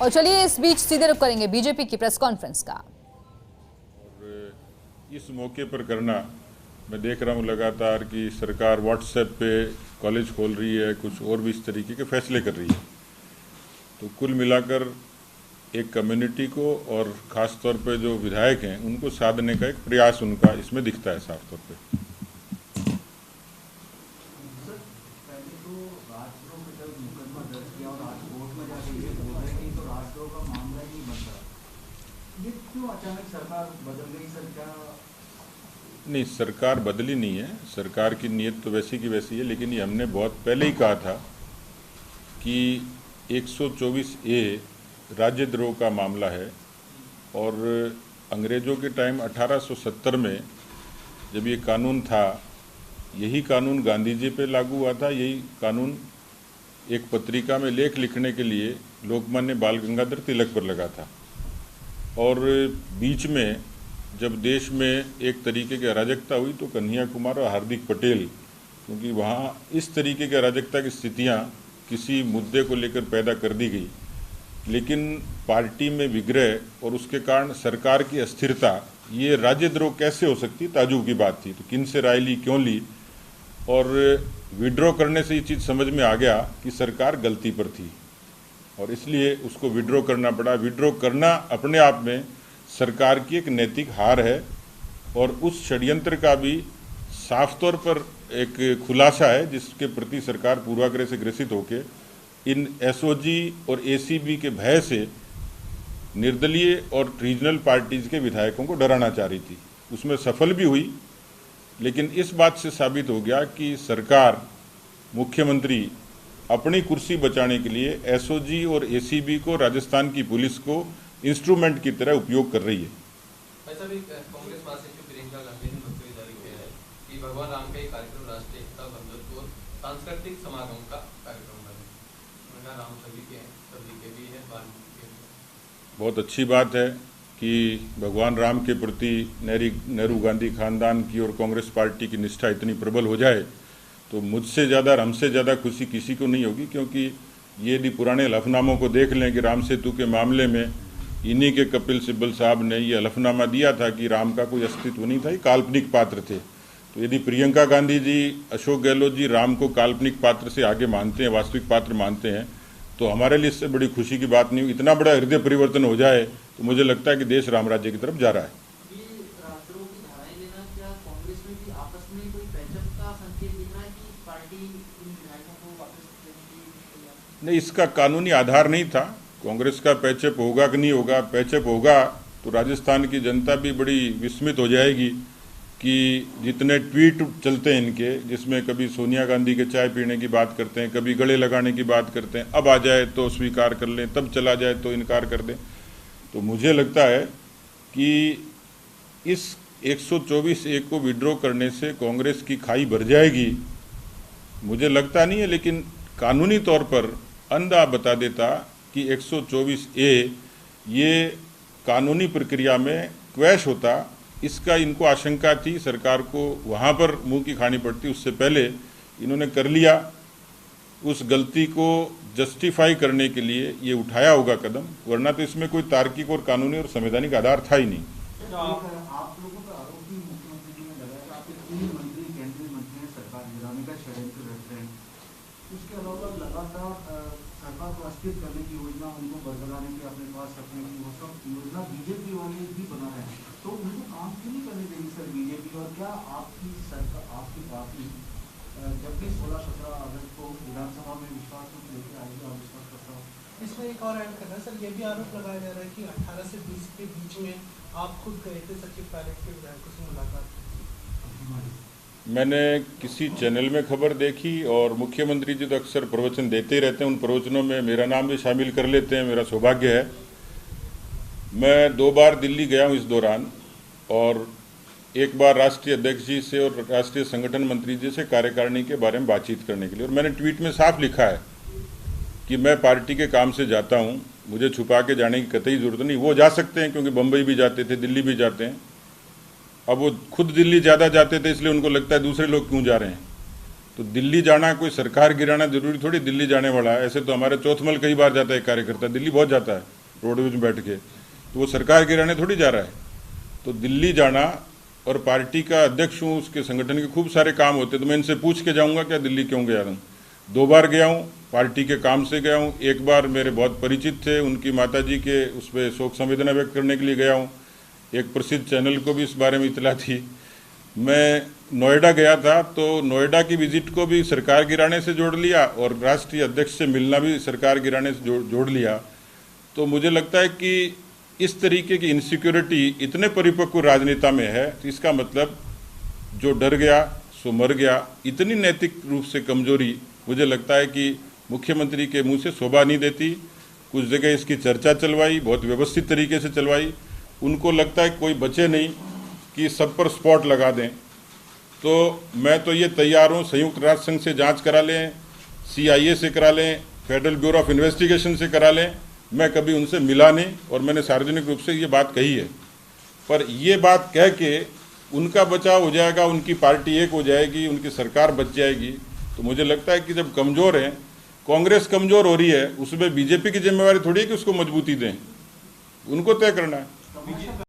और चलिए इस बीच सीधे रुख करेंगे बीजेपी की प्रेस कॉन्फ्रेंस का। और इस मौके पर करना, मैं देख रहा हूँ लगातार कि सरकार व्हाट्सएप पे कॉलेज खोल रही है, कुछ और भी इस तरीके के फैसले कर रही है। तो कुल मिलाकर एक कम्युनिटी को और ख़ास तौर पे जो विधायक हैं उनको साधने का एक प्रयास उनका इसमें दिखता है साफ तौर पे। अचानक सरकार बदल गई सर, क्या? नहीं, सरकार बदली नहीं है। सरकार की नीयत तो वैसी की वैसी है, लेकिन ये हमने बहुत पहले ही कहा था कि 124A राज्यद्रोह का मामला है। और अंग्रेज़ों के टाइम 1870 में जब ये कानून था, यही कानून गांधी जी पे लागू हुआ था। यही कानून एक पत्रिका में लेख लिखने के लिए लोकमान्य बाल गंगाधर तिलक पर लगा था। और बीच में जब देश में एक तरीके की अराजकता हुई तो कन्हैया कुमार और हार्दिक पटेल, क्योंकि वहाँ इस तरीके की अराजकता की स्थितियाँ किसी मुद्दे को लेकर पैदा कर दी गई, लेकिन पार्टी में विग्रह और उसके कारण सरकार की अस्थिरता, ये राज्यद्रोह कैसे हो सकती, ताजुब की बात थी। तो किन से राय ली, क्यों ली, और विड्रॉ करने से ये चीज़ समझ में आ गया कि सरकार गलती पर थी और इसलिए उसको विड्रॉ करना पड़ा। विड्रॉ करना अपने आप में सरकार की एक नैतिक हार है और उस षड्यंत्र का भी साफ तौर पर एक खुलासा है, जिसके प्रति सरकार पूर्वाग्रह से ग्रसित होकर इन एसओजी और एसीबी के भय से निर्दलीय और रीजनल पार्टीज के विधायकों को डराना चाह रही थी। उसमें सफल भी हुई, लेकिन इस बात से साबित हो गया कि सरकार, मुख्यमंत्री अपनी कुर्सी बचाने के लिए एसओजी और एसीबी को, राजस्थान की पुलिस को इंस्ट्रूमेंट की तरह उपयोग कर रही है। ऐसा भी कांग्रेस महासचिव प्रियंका गांधी ने वक्तव्य जारी किया है कि भगवान राम का एक कार्यक्रम राष्ट्रीय एकता, बंधुत्व और सांस्कृतिक समागम का कार्यक्रम है। उनका राम सभी के हैं, सभी के भी है, वाल्मीकि के। बहुत अच्छी बात है कि भगवान राम के प्रति नेहरू गांधी खानदान की और कांग्रेस पार्टी की निष्ठा इतनी प्रबल हो जाए तो मुझसे ज़्यादा और हमसे ज़्यादा खुशी किसी को नहीं होगी। क्योंकि ये यदि पुराने हलफनामों को देख लें कि राम सेतु के मामले में इन्हीं के कपिल सिब्बल साहब ने ये हलफनामा दिया था कि राम का कोई अस्तित्व नहीं था, ये काल्पनिक पात्र थे। तो यदि प्रियंका गांधी जी, अशोक गहलोत जी राम को काल्पनिक पात्र से आगे मानते हैं, वास्तविक पात्र मानते हैं, तो हमारे लिए इससे बड़ी खुशी की बात नहीं। इतना बड़ा हृदय परिवर्तन हो जाए तो मुझे लगता है कि देश राम राज्य की तरफ जा रहा है। नहीं, इसका कानूनी आधार नहीं था। कांग्रेस का पैचअप होगा कि नहीं होगा, पैचअप होगा तो राजस्थान की जनता भी बड़ी विस्मित हो जाएगी कि जितने ट्वीट चलते हैं इनके, जिसमें कभी सोनिया गांधी के चाय पीने की बात करते हैं, कभी गले लगाने की बात करते हैं, अब आ जाए तो स्वीकार कर लें, तब चला जाए तो इनकार कर दें। तो मुझे लगता है कि इस 124A को विड्रॉ करने से कांग्रेस की खाई भर जाएगी, मुझे लगता नहीं है। लेकिन कानूनी तौर पर अंधा बता देता कि 124A ये कानूनी प्रक्रिया में क्वैश होता, इसका इनको आशंका थी। सरकार को वहाँ पर मुंह की खानी पड़ती, उससे पहले इन्होंने कर लिया। उस गलती को जस्टिफाई करने के लिए ये उठाया होगा कदम, वरना तो इसमें कोई तार्किक और कानूनी और संवैधानिक आधार था ही नहीं। आप लोगों का आरोप भी मुख्यमंत्री ने लगाया कि आपके 3 मंत्री केंद्रीय मंत्री हैं सरकार गिराने का षड्यंत्र रच रहे हैं। उसके अलावा लगातार सरकार को अस्थिर करने की योजना, उनको बरगलाने की, अपने पास रखने की, वो सब योजना बीजेपी वाले भी बना रहे हैं। तो उनको काम क्यों नहीं करने देगी सर बीजेपी? और क्या आपकी सरकार, आपकी पार्टी जब भी 16-17 अगस्त को विधानसभा में विश्वास मत लेके आएगी, अविश्वास प्रस्ताव? इसमें एक और ऐड करना है सर, ये भी आरोप लगाया जा रहा है कि 18 से 20 के बीच में आप खुद गए थे सचिव पायलट के विधायकों से मुलाकात। मैंने किसी चैनल में खबर देखी और मुख्यमंत्री जी तो अक्सर प्रवचन देते ही रहते हैं, उन प्रवचनों में मेरा नाम भी शामिल कर लेते हैं, मेरा सौभाग्य है। मैं 2 बार दिल्ली गया हूँ इस दौरान, और एक बार राष्ट्रीय अध्यक्ष जी से और राष्ट्रीय संगठन मंत्री जी से कार्यकारिणी के बारे में बातचीत करने के लिए। और मैंने ट्वीट में साफ लिखा है कि मैं पार्टी के काम से जाता हूँ, मुझे छुपा के जाने की कतई ज़रूरत नहीं। वो जा सकते हैं क्योंकि बम्बई भी जाते थे, दिल्ली भी जाते हैं। अब वो खुद दिल्ली ज़्यादा जाते थे, इसलिए उनको लगता है दूसरे लोग क्यों जा रहे हैं। तो दिल्ली जाना कोई सरकार गिराना जरूरी थोड़ी दिल्ली जाने वाला है। ऐसे तो हमारे चौथमल कई बार जाता है कार्यकर्ता, दिल्ली बहुत जाता है रोडवेज में बैठ के, तो वो सरकार गिराने थोड़ी जा रहा है। तो दिल्ली जाना, और पार्टी का अध्यक्ष हूँ, उसके संगठन के खूब सारे काम होते, तो मैं इनसे पूछ के जाऊँगा क्या दिल्ली क्यों गया हूँ। 2 बार गया हूँ, पार्टी के काम से गया हूँ। एक बार मेरे बहुत परिचित थे, उनकी माताजी के उस पर शोक संवेदना व्यक्त करने के लिए गया हूँ। एक प्रसिद्ध चैनल को भी इस बारे में इतला थी। मैं नोएडा गया था, तो नोएडा की विजिट को भी सरकार गिराने से जोड़ लिया, और राष्ट्रीय अध्यक्ष से मिलना भी सरकार गिराने से जोड़ लिया। तो मुझे लगता है कि इस तरीके की इनसिक्योरिटी इतने परिपक्व राजनेता में है, तो इसका मतलब जो डर गया सो मर गया। इतनी नैतिक रूप से कमजोरी मुझे लगता है कि मुख्यमंत्री के मुंह से शोभा नहीं देती। कुछ जगह इसकी चर्चा चलवाई, बहुत व्यवस्थित तरीके से चलवाई। उनको लगता है कोई बचे नहीं कि सब पर स्पॉट लगा दें। तो मैं तो ये तैयार हूँ, संयुक्त राष्ट्र संघ से जांच करा लें, CIA से करा लें, फेडरल ब्यूरो ऑफ इन्वेस्टिगेशन से करा लें। मैं कभी उनसे मिला नहीं, और मैंने सार्वजनिक रूप से ये बात कही है। पर ये बात कह के उनका बचाव हो जाएगा, उनकी पार्टी एक हो जाएगी, उनकी सरकार बच जाएगी। तो मुझे लगता है कि जब कमज़ोर हैं, कांग्रेस कमज़ोर हो रही है, उसमें बीजेपी की जिम्मेवारी थोड़ी है कि उसको मजबूती दें, उनको तय करना है।